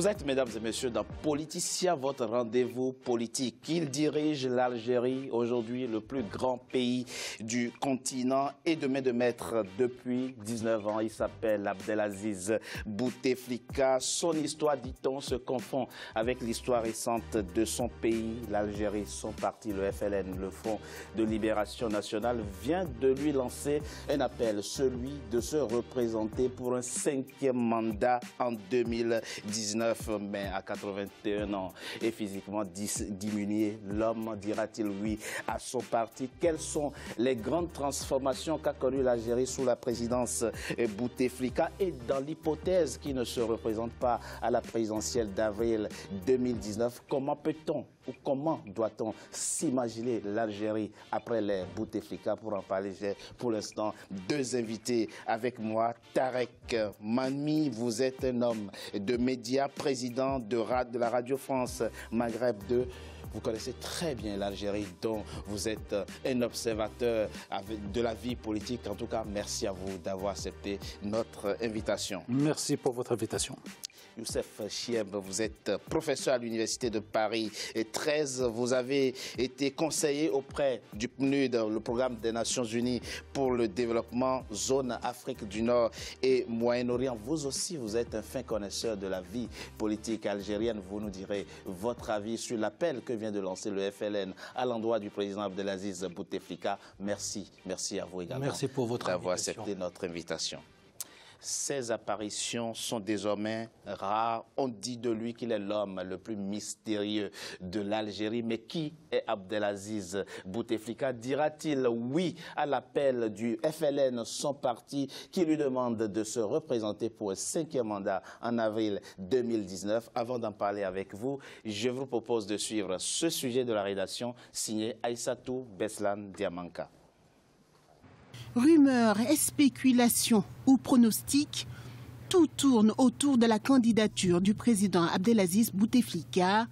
Vous êtes, mesdames et messieurs, dans Politicien, votre rendez-vous politique. Il dirige l'Algérie, aujourd'hui le plus grand pays du continent et de main de maître depuis 19 ans. Il s'appelle Abdelaziz Bouteflika. Son histoire, dit-on, se confond avec l'histoire récente de son pays. L'Algérie, son parti, le FLN, le Front de Libération Nationale, vient de lui lancer un appel, celui de se représenter pour un 5e mandat en 2019. Mais à 81 ans et physiquement diminué, l'homme dira-t-il oui à son parti? Quelles sont les grandes transformations qu'a connues l'Algérie sous la présidence Bouteflika? Et dans l'hypothèse qui ne se représente pas à la présidentielle d'avril 2019, comment peut-on ou comment doit-on s'imaginer l'Algérie après l'ère Bouteflika? Pour en parler, j'ai pour l'instant deux invités avec moi. Tarek Mami, vous êtes un homme de médias, président de la Radio France Maghreb 2. Vous connaissez très bien l'Algérie, dont vous êtes un observateur de la vie politique. En tout cas, merci à vous d'avoir accepté notre invitation. Merci pour votre invitation. Youssef Chieb, vous êtes professeur à l'Université de Paris 13. Vous avez été conseiller auprès du PNUD, le programme des Nations Unies pour le développement, zone Afrique du Nord et Moyen-Orient. Vous aussi, vous êtes un fin connaisseur de la vie politique algérienne. Vous nous direz votre avis sur l'appel que vient de lancer le FLN à l'endroit du président Abdelaziz Bouteflika. Merci. Merci à vous également. Merci pour votre d'avoir accepté notre invitation. Ces apparitions sont désormais rares. On dit de lui qu'il est l'homme le plus mystérieux de l'Algérie. Mais qui est Abdelaziz Bouteflika? Dira-t-il oui à l'appel du FLN, son parti, qui lui demande de se représenter pour un 5e mandat en avril 2019? Avant d'en parler avec vous, je vous propose de suivre ce sujet de la rédaction signé Aïssatou Beslan Diamanka. Rumeurs, spéculations ou pronostics, tout tourne autour de la candidature du président Abdelaziz Bouteflika.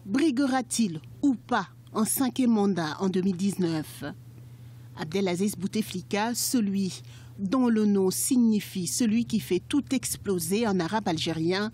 Briguera-t-il ou pas un 5e mandat en 2019? Abdelaziz Bouteflika, celui dont le nom signifie celui qui fait tout exploser en arabe algérien,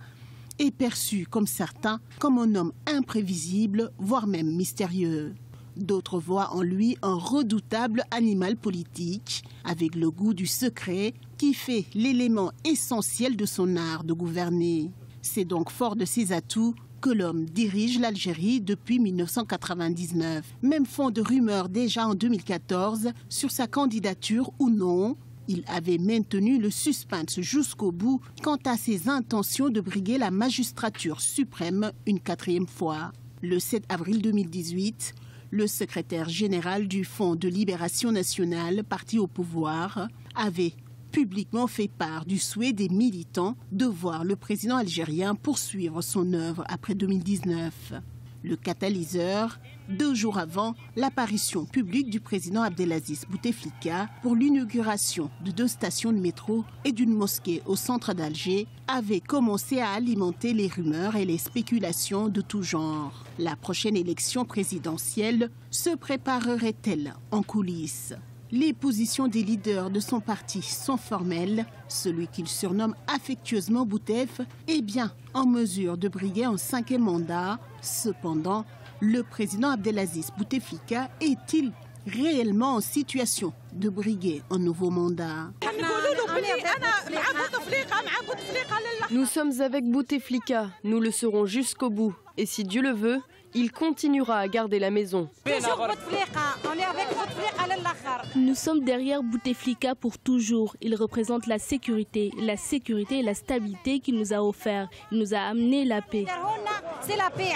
est perçu comme certains comme un homme imprévisible, voire même mystérieux. D'autres voient en lui un redoutable animal politique, avec le goût du secret qui fait l'élément essentiel de son art de gouverner. C'est donc fort de ses atouts que l'homme dirige l'Algérie depuis 1999. Même fond de rumeurs déjà en 2014 sur sa candidature ou non. Il avait maintenu le suspense jusqu'au bout quant à ses intentions de briguer la magistrature suprême une 4e fois. Le 7 avril 2018, le secrétaire général du Front de Libération Nationale, parti au pouvoir, avait publiquement fait part du souhait des militants de voir le président algérien poursuivre son œuvre après 2019. Le catalyseur, 2 jours avant l'apparition publique du président Abdelaziz Bouteflika pour l'inauguration de 2 stations de métro et d'une mosquée au centre d'Alger, avait commencé à alimenter les rumeurs et les spéculations de tout genre. La prochaine élection présidentielle se préparerait-elle en coulisses? Les positions des leaders de son parti sont formelles. Celui qu'il surnomme affectueusement Boutef est bien en mesure de briguer un 5e mandat. Cependant, le président Abdelaziz Bouteflika est-il réellement en situation de briguer un nouveau mandat? Nous sommes avec Bouteflika, nous le serons jusqu'au bout. Et si Dieu le veut, il continuera à garder la maison. Nous sommes derrière Bouteflika pour toujours. Il représente la sécurité et la stabilité qu'il nous a offert. Il nous a amené la paix. C'est la paix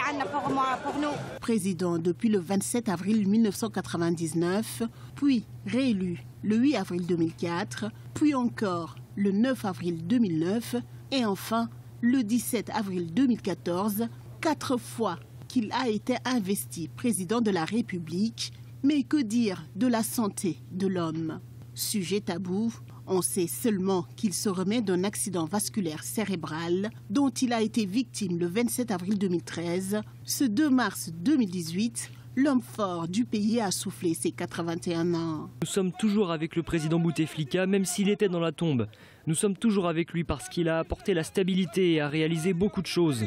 pour nous. Président depuis le 27 avril 1999, puis réélu le 8 avril 2004, puis encore le 9 avril 2009 et enfin le 17 avril 2014, 4 fois qu'il a été investi président de la République. Mais que dire de la santé de l'homme? Sujet tabou, on sait seulement qu'il se remet d'un accident vasculaire cérébral dont il a été victime le 27 avril 2013. Ce 2 mars 2018, l'homme fort du pays a soufflé ses 81 ans. Nous sommes toujours avec le président Bouteflika, même s'il était dans la tombe. Nous sommes toujours avec lui parce qu'il a apporté la stabilité et a réalisé beaucoup de choses.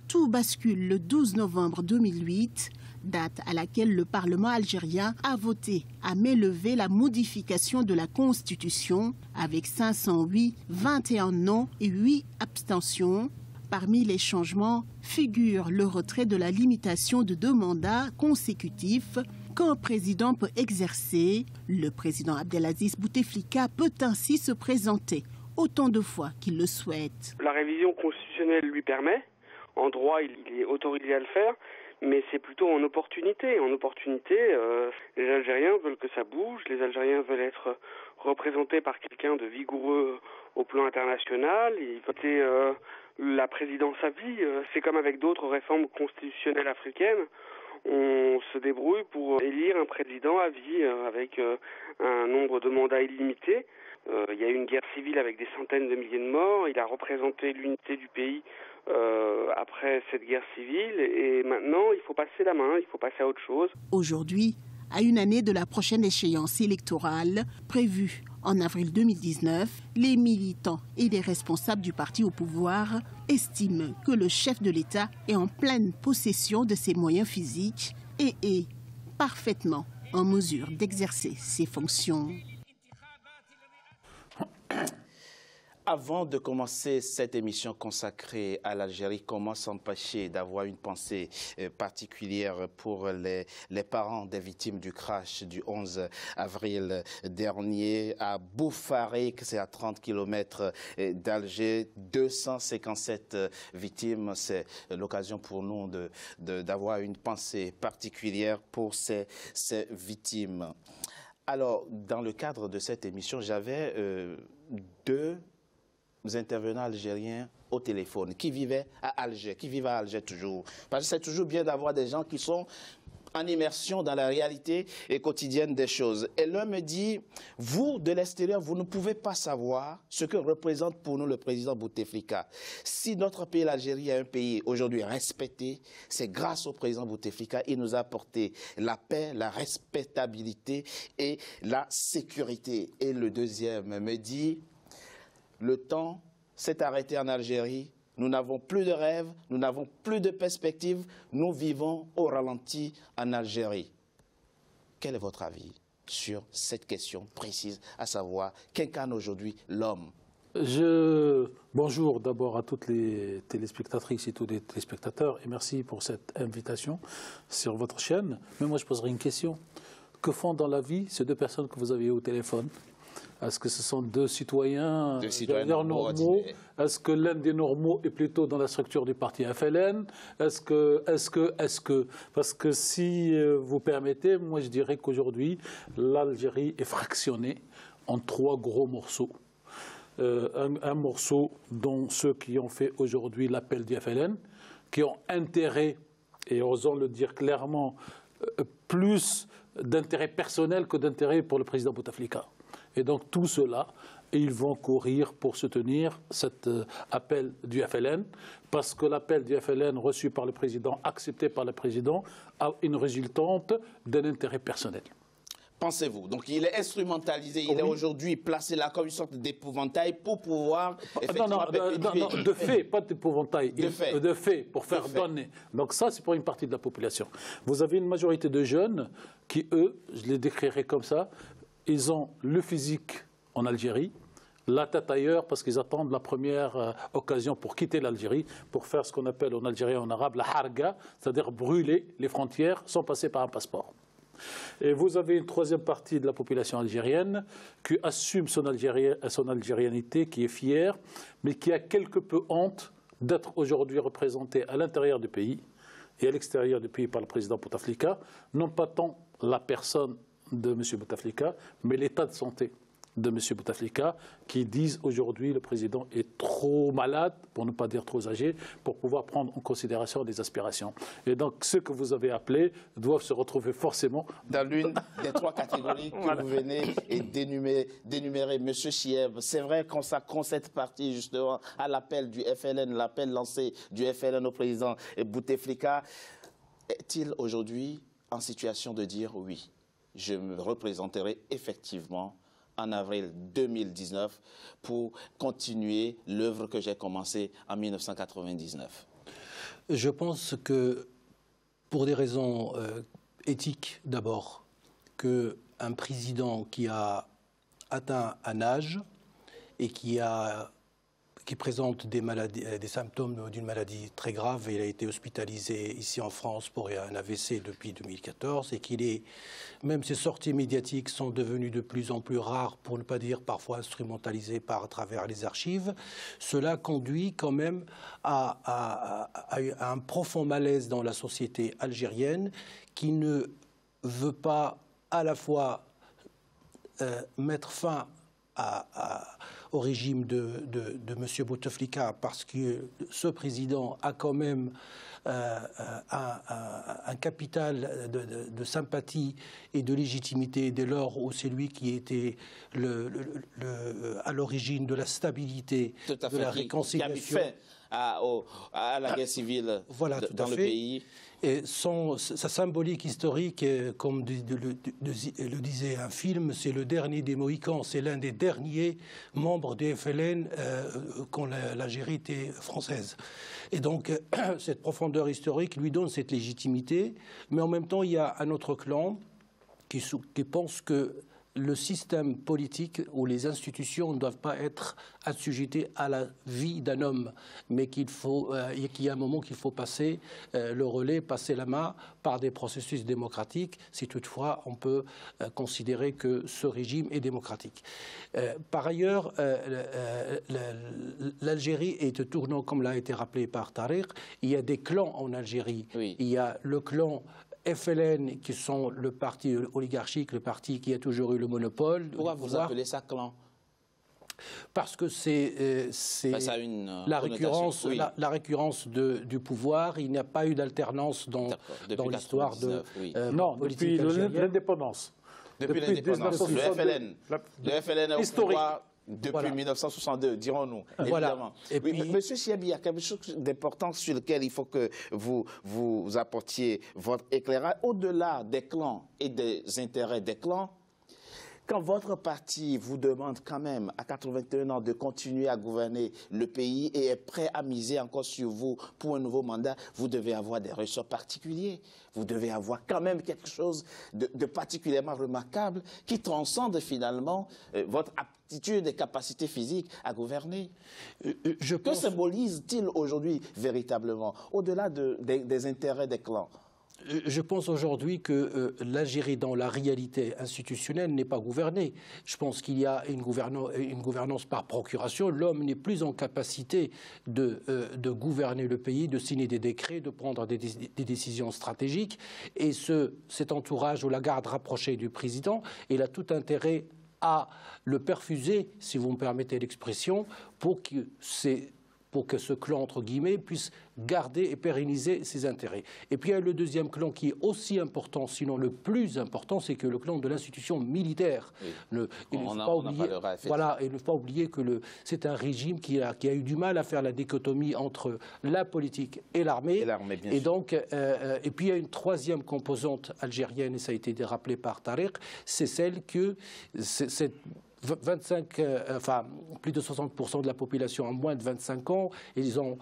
Tout bascule le 12 novembre 2008, date à laquelle le Parlement algérien a voté à main levée la modification de la Constitution avec 508, 21 non et 8 abstentions. Parmi les changements figure le retrait de la limitation de 2 mandats consécutifs qu'un président peut exercer. Le président Abdelaziz Bouteflika peut ainsi se présenter autant de fois qu'il le souhaite. La révision constitutionnelle lui permet, en droit il est autorisé à le faire, mais c'est plutôt en opportunité. En opportunité, les Algériens veulent que ça bouge, les Algériens veulent être représentés par quelqu'un de vigoureux au plan international. Il faut la présidence à vie. C'est comme avec d'autres réformes constitutionnelles africaines. On se débrouille pour élire un président à vie avec un nombre de mandats illimité. Il y a eu une guerre civile avec des centaines de milliers de morts. Il a représenté l'unité du pays après cette guerre civile. Et maintenant, il faut passer la main, il faut passer à autre chose. Aujourd'hui, à une année de la prochaine échéance électorale prévue en avril 2019, les militants et les responsables du parti au pouvoir estiment que le chef de l'État est en pleine possession de ses moyens physiques et est parfaitement en mesure d'exercer ses fonctions. Avant de commencer cette émission consacrée à l'Algérie, comment s'empêcher d'avoir une pensée particulière pour les parents des victimes du crash du 11 avril dernier à Boufarik, c'est à 30 km d'Alger, 257 victimes. C'est l'occasion pour nous d'avoir une pensée particulière pour ces victimes. Alors, dans le cadre de cette émission, j'avais 2 intervenants algériens au téléphone qui vivaient à Alger, qui vivent à Alger toujours. Parce que c'est toujours bien d'avoir des gens qui sont en immersion dans la réalité et quotidienne des choses. Et l'un me dit, vous, de l'extérieur, vous ne pouvez pas savoir ce que représente pour nous le président Bouteflika. Si notre pays, l'Algérie, est un pays aujourd'hui respecté, c'est grâce au président Bouteflika. Il nous a apporté la paix, la respectabilité et la sécurité. Et le deuxième me dit, le temps s'est arrêté en Algérie. Nous n'avons plus de rêves, nous n'avons plus de perspectives. Nous vivons au ralenti en Algérie. Quel est votre avis sur cette question précise, à savoir qu'incarne aujourd'hui l'homme? Bonjour d'abord à toutes les téléspectatrices et tous les téléspectateurs et merci pour cette invitation sur votre chaîne. Mais moi je poserai une question. Que font dans la vie ces 2 personnes que vous avez au téléphone? Est-ce que ce sont 2 citoyens, normaux? Est-ce que l'un des normaux est plutôt dans la structure du parti FLN? Est-ce que parce que si vous permettez, moi je dirais qu'aujourd'hui l'Algérie est fractionnée en 3 gros morceaux. Un morceau dont ceux qui ont fait aujourd'hui l'appel du FLN, qui ont intérêt, et osons le dire clairement, plus d'intérêt personnel que d'intérêt pour le président Bouteflika. Et donc tout cela, ils vont courir pour soutenir cet appel du FLN, parce que l'appel du FLN reçu par le président, accepté par le président, a une résultante d'un intérêt personnel. Pensez-vous? Donc il est instrumentalisé, il est aujourd'hui placé là comme une sorte d'épouvantail pour pouvoir... Non, de fait, pas d'épouvantail, de fait, pour faire donner. Donc ça, c'est pour une partie de la population. Vous avez une majorité de jeunes qui, eux, je les décrirais comme ça, ils ont le physique en Algérie, la tête ailleurs parce qu'ils attendent la première occasion pour quitter l'Algérie, pour faire ce qu'on appelle en algérien, en arabe, la harga, c'est-à-dire brûler les frontières sans passer par un passeport. Et vous avez une 3e partie de la population algérienne qui assume son algérianité, qui est fière, mais qui a quelque peu honte d'être aujourd'hui représentée à l'intérieur du pays et à l'extérieur du pays par le président Bouteflika, non pas tant la personne de M. Bouteflika, mais l'état de santé de M. Bouteflika, qui disent aujourd'hui le président est trop malade, pour ne pas dire trop âgé, pour pouvoir prendre en considération des aspirations. Et donc ceux que vous avez appelés doivent se retrouver forcément dans l'une des 3 catégories que vous venez d'énumérer. M. Chieb, c'est vrai qu'on s'accroche cette partie justement à l'appel du FLN, l'appel lancé du FLN au président Bouteflika. est-il aujourd'hui en situation de dire oui, je me représenterai effectivement en avril 2019 pour continuer l'œuvre que j'ai commencée en 1999? Je pense que, pour des raisons éthiques d'abord, qu'un président qui a atteint un âge et qui présente des symptômes d'une maladie très grave, et il a été hospitalisé ici en France pour un AVC depuis 2014, et même ses sorties médiatiques sont devenues de plus en plus rares, pour ne pas dire parfois instrumentalisées à travers les archives. Cela conduit quand même à un profond malaise dans la société algérienne qui ne veut pas à la fois mettre fin au régime de M. Bouteflika, parce que ce président a quand même un capital de sympathie et de légitimité dès lors où c'est lui qui était à l'origine de la stabilité, de la réconciliation. Qui a mis fin à la guerre civile dans le pays. Et sa symbolique historique, comme le disait un film, c'est le dernier des Mohicans. C'est l'un des derniers membres des FLN quand l'Algérie était française. Et donc, cette profondeur historique lui donne cette légitimité. Mais en même temps, il y a un autre clan qui pense que le système politique ou les institutions ne doivent pas être assujetties à la vie d'un homme, mais qu'il y a un moment qu'il faut passer le relais, passer la main par des processus démocratiques, si toutefois on peut considérer que ce régime est démocratique. Par ailleurs, l'Algérie est tournant, comme l'a été rappelé par Tariq. Il y a des clans en Algérie. Oui. Il y a le clan FLN, qui sont le parti oligarchique, le parti qui a toujours eu le monopole. Pourquoi vous appelez ça clan? Parce que c'est la récurrence, oui, la récurrence du pouvoir. Il n'y a pas eu d'alternance dans l'histoire de politique algérienne. Depuis l'indépendance. Depuis l'indépendance, le FLN est au pouvoir depuis 1962, dirons-nous, évidemment. Et puis, Monsieur Chiabi, il y a quelque chose d'important sur lequel il faut que vous apportiez votre éclairage. Au-delà des clans et des intérêts des clans, quand votre parti vous demande quand même à 81 ans de continuer à gouverner le pays et est prêt à miser encore sur vous pour un nouveau mandat, vous devez avoir des ressorts particuliers. Vous devez avoir quand même quelque chose de particulièrement remarquable qui transcende finalement votre aptitude et capacité physique à gouverner. Que symbolise-t-il aujourd'hui véritablement, au-delà des intérêts des clans? Je pense aujourd'hui que l'Algérie, dans la réalité institutionnelle, n'est pas gouvernée. Je pense qu'il y a une gouvernance par procuration. L'homme n'est plus en capacité de gouverner le pays, de signer des décrets, de prendre des décisions stratégiques. Et cet entourage ou la garde rapprochée du président, il a tout intérêt à le perfuser, si vous me permettez l'expression, pour que ce clan, entre guillemets, puisse garder et pérenniser ses intérêts. Et puis il y a le deuxième clan qui est aussi important, sinon le plus important, c'est que le clan de l'institution militaire. Oui. Il ne faut pas oublier que c'est un régime qui a eu du mal à faire la dichotomie entre la politique et l'armée. Et donc, et puis il y a une troisième composante algérienne, et ça a été rappelé par Tariq, c'est celle que plus de 60% de la population en moins de 25 ans, ils ont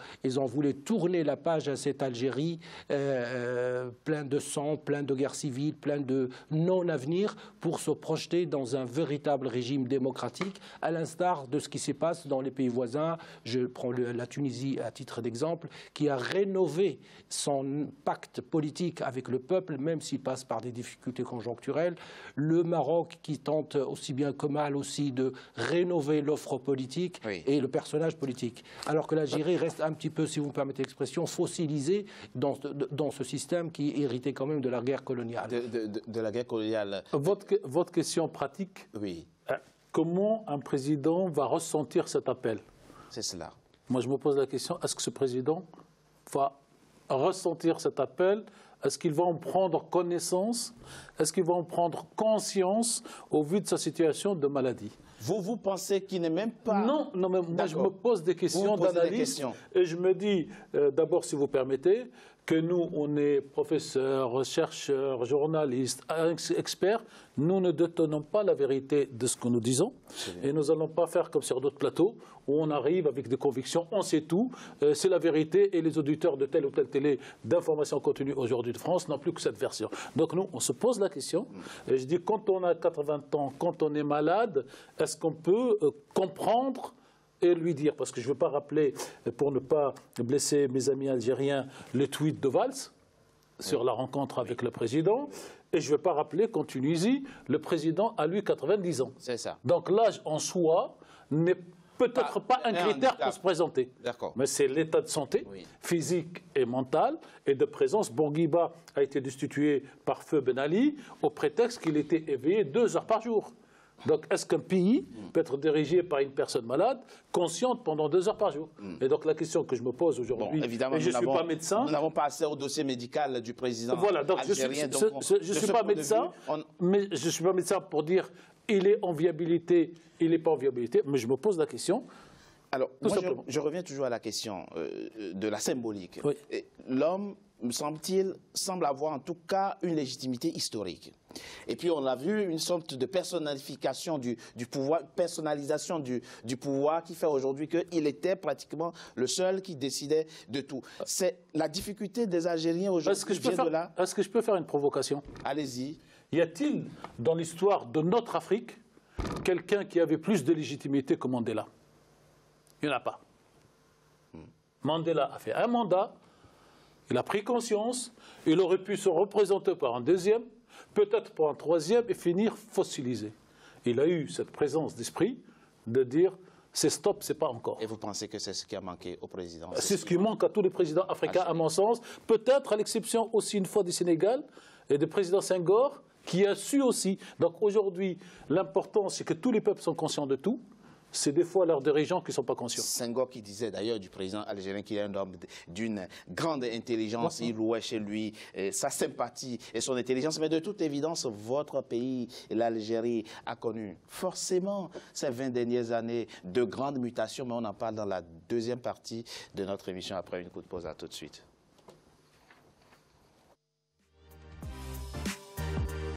voulu tourner la page à cette Algérie plein de sang, plein de guerres civiles, plein de non-avenir, pour se projeter dans un véritable régime démocratique, à l'instar de ce qui se passe dans les pays voisins. Je prends la Tunisie à titre d'exemple, qui a rénové son pacte politique avec le peuple, même s'il passe par des difficultés conjoncturelles. Le Maroc, qui tente aussi bien que mal aussi de rénover l'offre politique et le personnage politique. Alors que l'Algérie reste un petit peu, si vous me permettez l'expression, fossilisée dans ce système qui est hérité quand même de la guerre coloniale. De la guerre coloniale. Votre question pratique, comment un président va ressentir cet appel? C'est cela. Moi, je me pose la question, est-ce que ce président va ressentir cet appel? Est-ce qu'il va en prendre connaissance? Est-ce qu'il va en prendre conscience au vu de sa situation de maladie? Vous pensez qu'il n'est même pas... Non, mais moi je me pose des questions d'analyse et je me dis, d'abord si vous permettez, que nous, on est professeurs, chercheurs, journalistes, experts, nous ne détenons pas la vérité de ce que nous disons. Et nous n'allons pas faire comme sur d'autres plateaux, où on arrive avec des convictions, on sait tout, c'est la vérité, et les auditeurs de telle ou telle télé d'information continue aujourd'hui de France n'ont plus que cette version. Donc nous, on se pose la question, et je dis, quand on a 80 ans, quand on est malade, est-ce qu'on peut comprendre et lui dire, parce que je ne veux pas rappeler, pour ne pas blesser mes amis algériens, le tweet de Valls sur la rencontre avec le président, et je ne veux pas rappeler qu'en Tunisie, le président a lui 90 ans. C'est ça. Donc l'âge en soi n'est peut-être pas un critère pour se présenter. Mais c'est l'état de santé physique et mental, et de présence. Bourguiba a été destitué par feu Ben Ali au prétexte qu'il était éveillé 2 heures par jour. Donc, est-ce qu'un pays peut être dirigé par une personne malade, consciente pendant 2 heures par jour? Et donc, la question que je me pose aujourd'hui, et je ne suis pas médecin... Nous n'avons pas accès au dossier médical du président voilà, donc algérien. Je ne suis pas médecin, mais je ne suis pas médecin pour dire il est en viabilité, il n'est pas en viabilité, mais je me pose la question. Alors, moi, je reviens toujours à la question de la symbolique. Oui. L'homme, me semble-t-il, semble avoir en tout cas une légitimité historique. Et puis on a vu une sorte de personnalisation du pouvoir qui fait aujourd'hui qu'il était pratiquement le seul qui décidait de tout. C'est la difficulté des Algériens aujourd'hui qui vient de là. Est-ce que je peux faire une provocation? Allez-y. Y a-t-il dans l'histoire de notre Afrique quelqu'un qui avait plus de légitimité que Mandela? Il n'y en a pas. Mandela a fait un mandat, il a pris conscience, il aurait pu se représenter par un deuxième, peut-être pour un troisième et finir fossilisé. Il a eu cette présence d'esprit de dire c'est stop, c'est pas encore. Et vous pensez que c'est ce qui a manqué au président? C'est ce qui manque à tous les présidents africains, à mon sens. Peut-être à l'exception aussi une fois du Sénégal et du président Senghor, qui a su aussi. Donc aujourd'hui, l'important, c'est que tous les peuples sont conscients de tout. C'est des fois leurs dirigeants qui ne sont pas conscients. Senghor qui disait d'ailleurs du président algérien qu'il est un homme d'une grande intelligence, il louait chez lui sa sympathie et son intelligence. Mais de toute évidence, votre pays, l'Algérie, a connu forcément ces 20 dernières années de grandes mutations. Mais on en parle dans la deuxième partie de notre émission après une courte pause. À tout de suite.